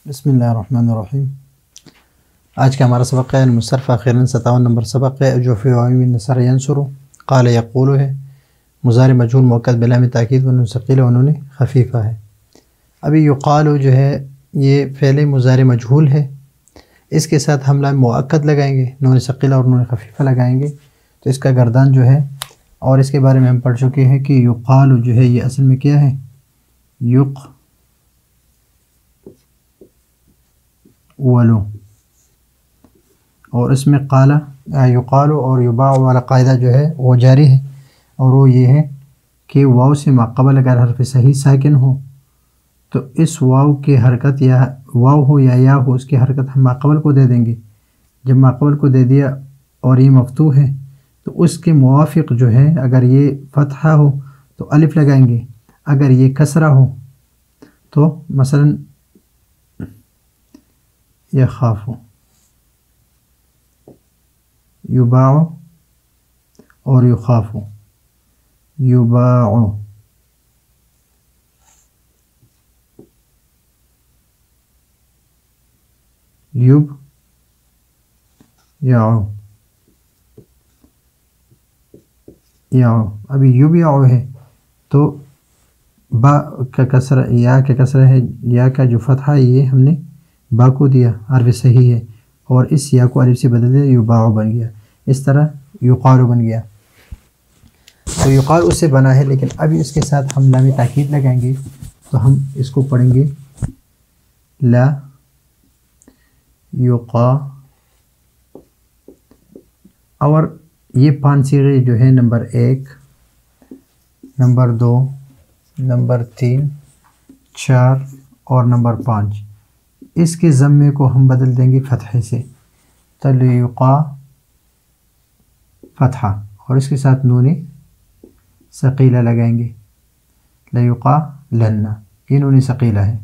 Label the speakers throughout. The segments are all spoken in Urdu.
Speaker 1: بسم اللہ الرحمن الرحیم۔ آج کا ہمارا سبق ہے المصرف، آخراً 57 نمبر سبق ہے، جو فی عوامل النصر ینصر قال یقول ہے، مضارع مجہول مؤکد بلام تاکید و نون ثقیلہ و نون خفیفہ ہے۔ ابھی یقال جو ہے یہ فعل مضارع مجہول ہے، اس کے ساتھ ہم لام مؤکد لگائیں گے، نون ثقیلہ اور نون خفیفہ لگائیں گے تو اس کا گردان جو ہے، اور اس کے بارے میں ہم پڑھ چکے ہیں کہ یقال جو ہے یہ اصل میں کیا ہے، ولو، اور اس میں قال یقال اور یباع والا قاعدہ جو ہے وہ جاری ہے، اور وہ یہ ہے کہ واو سے ماقبل اگر حرف صحیح ساکن ہو تو اس واو کی حرکت، یا واو ہو یا ہو، اس کی حرکت ہم ماقبل کو دے دیں گے۔ جب ماقبل کو دے دیا اور یہ مفتوح ہے تو اس کے موافق جو ہے، اگر یہ فتحہ ہو تو الف لگائیں گے، اگر یہ کسرہ ہو تو مثلا یخاف، یباع اور یخاف، یباع، یب یعو، ابھی یب یعو ہے تو با کا کسرہ، یا کا کسرہ ہے، یا کا جو فتحہ ہے یہ ہم نے با کو دیا، حرف صحیح ہے، اور اس یا کو الف سے بدل دیا، یباع بن گیا۔ اس طرح یقال بن گیا، تو یقال اس سے بنا ہے، لیکن ابھی اس کے ساتھ ہم لام تاکید لگائیں گے تو ہم اس کو پڑھیں گے لا یقا، اور یہ 5 صیغے جو ہے، نمبر 1، نمبر 2، نمبر 3، 4 اور نمبر 5، اس کے ضمے کو ہم بدل دیں گے فتحے سے، تلیقا فتحہ، اور اس کے ساتھ نون ثقیلہ لگائیں گے، لیقا لن، یہ نون ثقیلہ ہے،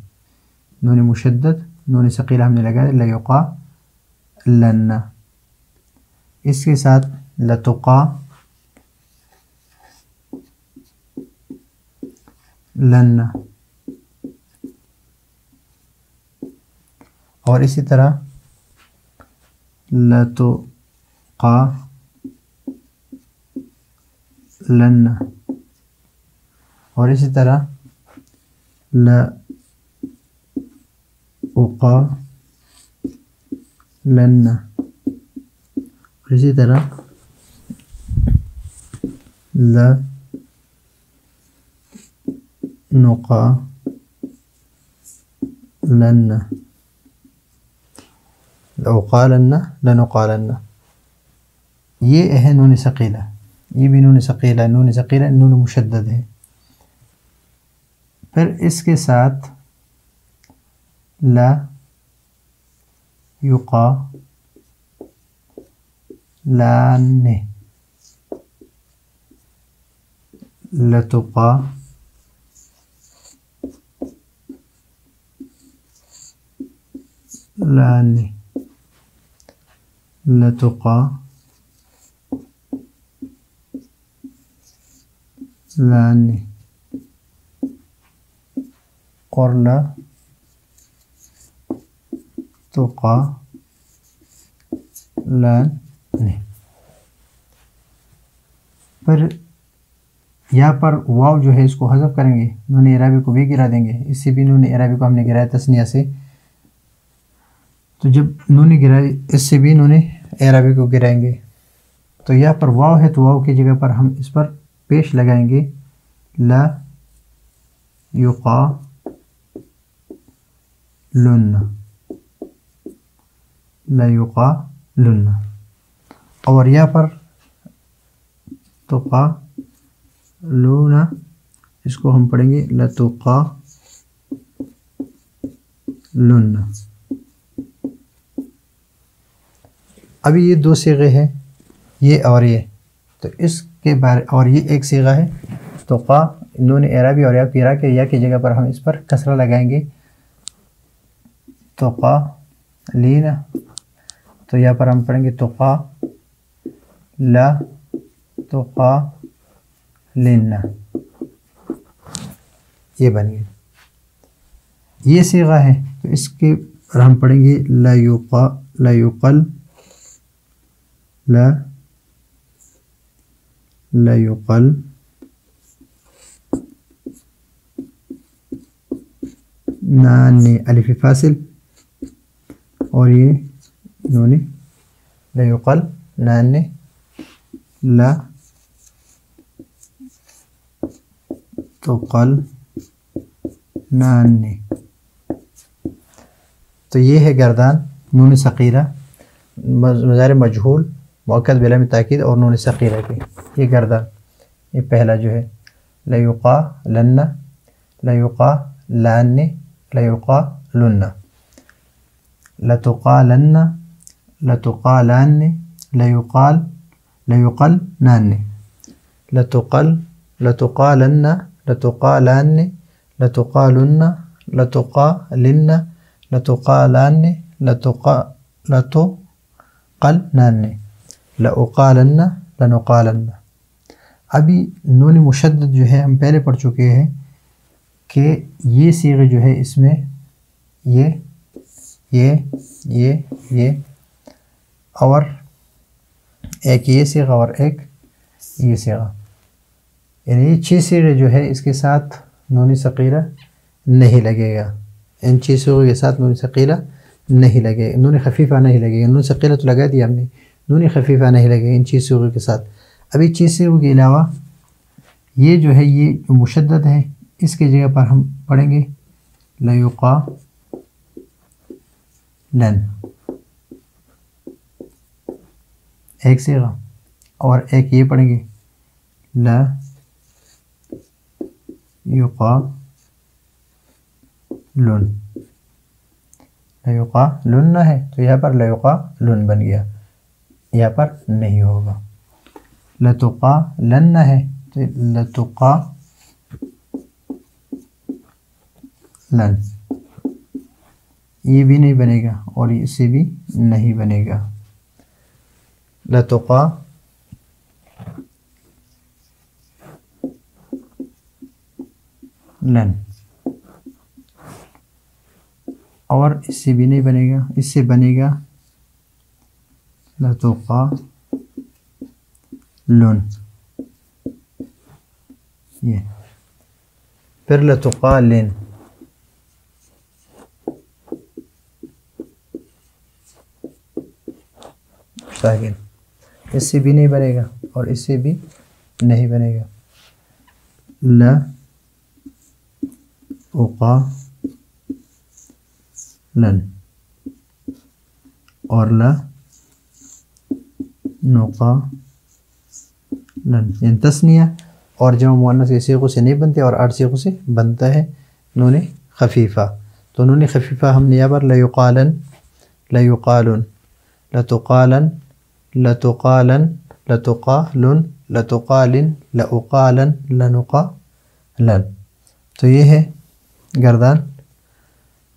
Speaker 1: نون مشدد نون ثقیلہ ہم نے لگایا، لیقا لن، اس کے ساتھ لتقا لن، اور اسی طرح لتقا لن، اور اسی طرح لأقا لن، اور اسی طرح لنقا لن، لأقالن لنقالن، یہ ہے نون ثقیلہ، یہ بھی نون ثقیلہ، نون ثقیلہ نون مشدد ہے۔ پھر اس کے ساتھ لا یقا لان، لتقا لان، لتقا لان، اور لا تقا لان۔ پھر یہاں پر واو جو ہے اس کو حذف کریں گے، نون اعرابی کو بھی گرا دیں گے، اس سے بھی نون اعرابی کو ہم نے گرایا تثنیہ سے، تو جب نون گرائی اس سے بھی نون اعرابی کو گرائیں گے، تو یہاں پر واو ہے تو واو کی جگہ پر ہم اس پر پیش لگائیں گے لا یقا لن، لا یقا لن، اور یہاں پر تقا لون، اس کو ہم پڑھیں گے لتقا لن۔ ابھی یہ 2 صیغے ہیں، یہ اور یہ، تو اس کے بارے، اور یہ ایک صیغہ ہے تقا، نون اعرابی اور یا کی جگہ پر ہم اس پر کسرہ لگائیں گے، تقا لین، تو یہاں پر ہم پڑھیں گے تقا لا تقا لن، یہ بن گیا، یہ صیغہ ہے، تو اس کے اور ہم پڑھیں گے لا يقل لا يقل نان الف فاصل اور یہ نون لا يقل نان لا تقل نان. تو یہ ہے گردان نون ثقیلہ مضارع مجہول مؤکد بلام تاکید اور نون ثقیلہ کی یہ گردان. یہ پہلا جو ہے لیقالن لیقالن لیقالن لتقالن لتقالن لیقلنن لتقالن لتقالن لتقالن لتقالن لتقالن لتقلنن لأقالن لنقالن. ابھی نون مشدد جو ہے ہم پہلے پڑھ چکے ہیں کہ یہ صیغے جو ہے اس میں یہ اور ایک یہ صیغہ اور ایک یہ صیغہ، یعنی یہ 6 صیغے جو ہے اس کے ساتھ نون ثقیلہ نہیں لگے گا. ان 6 صیغوں کے ساتھ نون ثقیلہ نہیں لگے گا، نون خفیفہ نہیں لگے گا. نون ثقیلہ تو لگا دیا ہم نے، نون خفیفہ نہیں لگے گا ان 6 صیغوں کے ساتھ. ابھی 6 صیغوں کے علاوہ یہ جو ہے یہ جو مشدد ہے اس کی جگہ پر ہم پڑھیں گے لیقالن ایک صیغہ، اور ایک یہ پڑھیں گے لا لیقالن ہے تو یہاں پر لیقالن بن گیا، یہاں پر نہیں ہوگا. لتقالن ہے تو لتقالن یہ بھی نہیں بنے گا اور اس سے بھی نہیں بنے گا. لتقالن اور اس سے بھی نہیں بنے گا، اس سے بنے گا لتقالن یہ. پھر لتقالن ساکن، اس سے بھی نہیں بنے گا اور اس سے بھی نہیں بنے گا. لن اور لنقالن، یعنی تثنیہ اور جمع مؤنث کے صیغوں سے نہیں بنتے اور 8 صیغوں سے بنتا ہے نون خفیفہ. تو نون خفیفہ ہم نے یہاں پر لیقالن لیقالن لتقالن لتقالن لتقالن لتقالن لأقالن لنقالن. تو یہ ہے گردان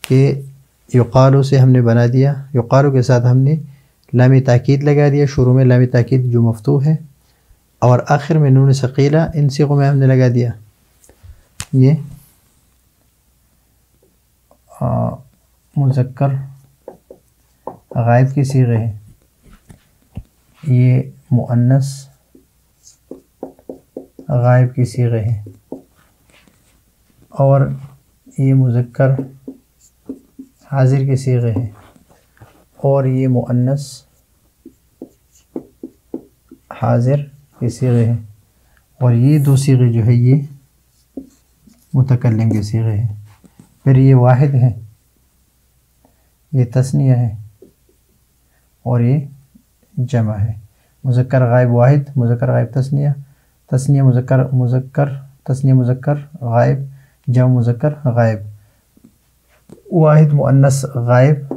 Speaker 1: کہ یقالو سے ہم نے بنا دیا، یقالو کے ساتھ ہم نے لام تاکید لگا دیا، شروع میں لام تاکید جو مفتوح ہے اور آخر میں نون ثقیلہ، ان صیغوں میں ہم نے لگا دیا. یہ مذکر غائب کی صیغے ہیں، یہ مؤنث غائب کی صیغے ہیں، اور یہ مذکر حاضر کے صیغے ہیں، اور یہ مؤنث حاضر کے صیغے ہیں، اور یہ 2 صیغے جو ہے یہ متکلم کے صیغے ہیں. پھر یہ واحد ہے، یہ تثنیہ ہے اور یہ جمع ہے. مذکر غائب واحد، مذکر غائب تثنیہ، تثنیہ مذکر مذکر، تثنیہ مذکر غائب، جمع مذکر غائب، واحد مؤنث غائب،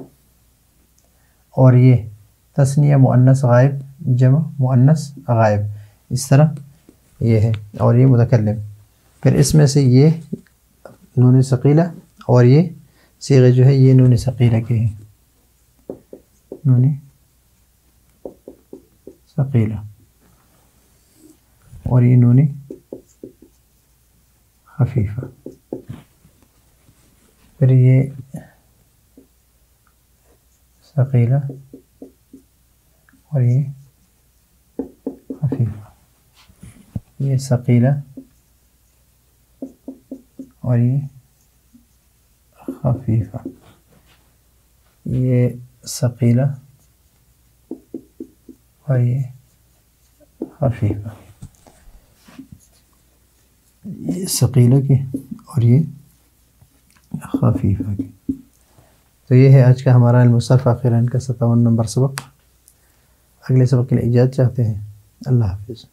Speaker 1: اور یہ تثنیہ مؤنث غائب، جمع مؤنث غائب. اس طرح یہ ہے، اور یہ متکلم. پھر اس میں سے یہ نون ثقیلہ اور یہ صیغے جو ہے یہ نون ثقیلہ کے ہیں، نون ثقیلہ اور یہ نون خفیفہ. پھر یہ ثقیلہ اور یہ خفیفہ. یہ ثقیلہ اور یہ خفیفہ. یہ ثقیلہ اور یہ خفیفہ. یہ ثقیلہ کی اور یہ خفیفہ کی. تو یہ ہے آج کا ہمارا علم الصرف آخر کا 57 نمبر سبق. اگلے سبق کے لیے اجازت چاہتے ہیں. اللہ حافظ.